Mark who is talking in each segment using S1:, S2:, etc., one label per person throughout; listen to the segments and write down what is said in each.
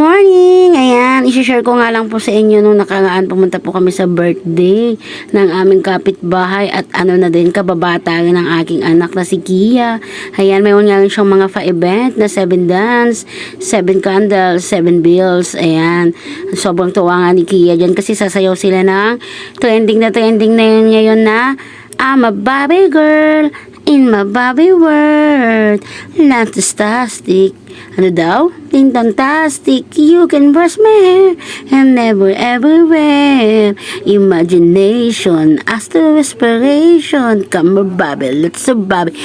S1: Morning! Ayan, isi-share ko nga lang po sa inyo nung nakaraan pumunta po kami sa birthday ng aming kapitbahay at ano na din kababata rin ng aking anak na si Kia. Ayan, mayroon nga rin siyang mga fa-event na 7 dance, 7 candles, 7 bills. Ayan, sobrang tuwa nga ni Kia dyan kasi sasayaw sila ng trending na yun ngayon na I'm a Barbie girl in my Barbie world. Fantastic. Ano daw? Fantastic. You can brush my hair and never ever wear. Imagination, astral respiration. Come on, Barbie. Let's a Barbie.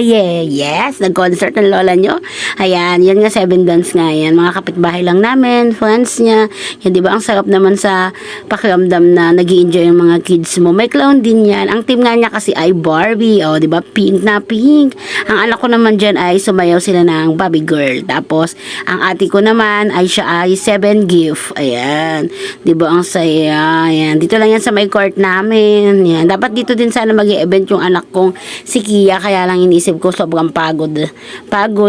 S1: Yeah, yes. Nag-concert ng lola nyo. Ayan, yan nga 7 dance nga yan. Mga kapitbahay lang namin, friends niya. Yan, di ba? Ang sarap naman sa pakiramdam na nag-i-enjoy yung mga kids mo. May clown din yan. Ang team nga niya kasi ay Barbie. O, di ba? Pink na pink. Ang anak ko naman dyan ay sumayaw sila ng Barbie girl. Tapos, ang ate ko naman ay siya ay 7 gift. Ayan. Di ba? Ang saya. Ayan. Dito lang yan sa may court namin. Ayan. Dapat dito din sana mag-i-event yung anak kong si Kia. Kaya lang inisip ko sobrang pagod,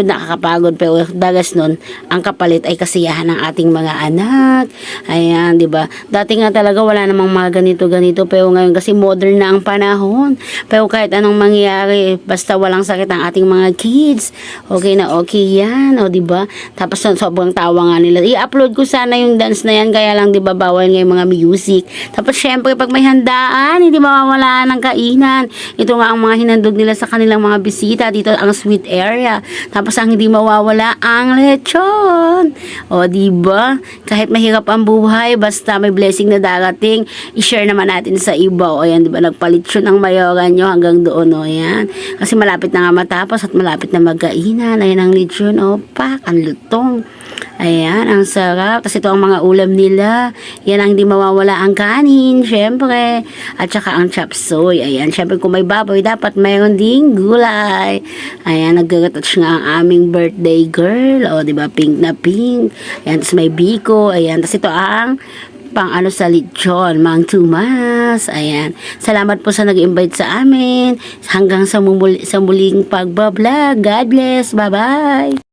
S1: nakakapagod, pero dagas nun ang kapalit ay kasiyahan ng ating mga anak. Ayan, di ba? Dati nga talaga wala namang mga ganito, pero ngayon kasi modern na ang panahon. Pero kahit anong mangyari, basta walang sakit ang ating mga kids, okay na okay yan, o di ba? Tapos sobrang tawa nga nila. I-upload ko sana yung dance na yan, kaya lang di ba bawal nga yung mga music. Tapos syempre pag may handaan, hindi mawawala ng kainan. Ito nga ang mga hinandog nila sa kanilang mga bisita dito, ang sweet area. Tapos ang hindi mawawala ang lechon. O di ba? Kahit mahirap ang buhay, basta may blessing na darating, i-share naman natin sa iba. O ayan, di ba? Nagpalitsyon ang mayoran nyo hanggang doon. O ayan. Kasi malapit na nga matapos at malapit na magkainan. Ayan ang lechon. O pak, ang lutong. Ayan, ang sarap. Kasi ito ang mga ulam nila. Yan ang hindi mawawala ang kanin, syempre. At saka ang chop suey. Ayan, syempre kung may baboy, dapat mayroon ding gulay. Ayan, nag-retouch nga ang aming birthday girl. O, diba, pink na pink. Ayan, tapos may biko. Ayan, tapos ito ang pang ano sa lechon, Mang Tomas. Ayan. Salamat po sa nag-invite sa amin. Hanggang sa muling pagbablog. God bless. Bye-bye.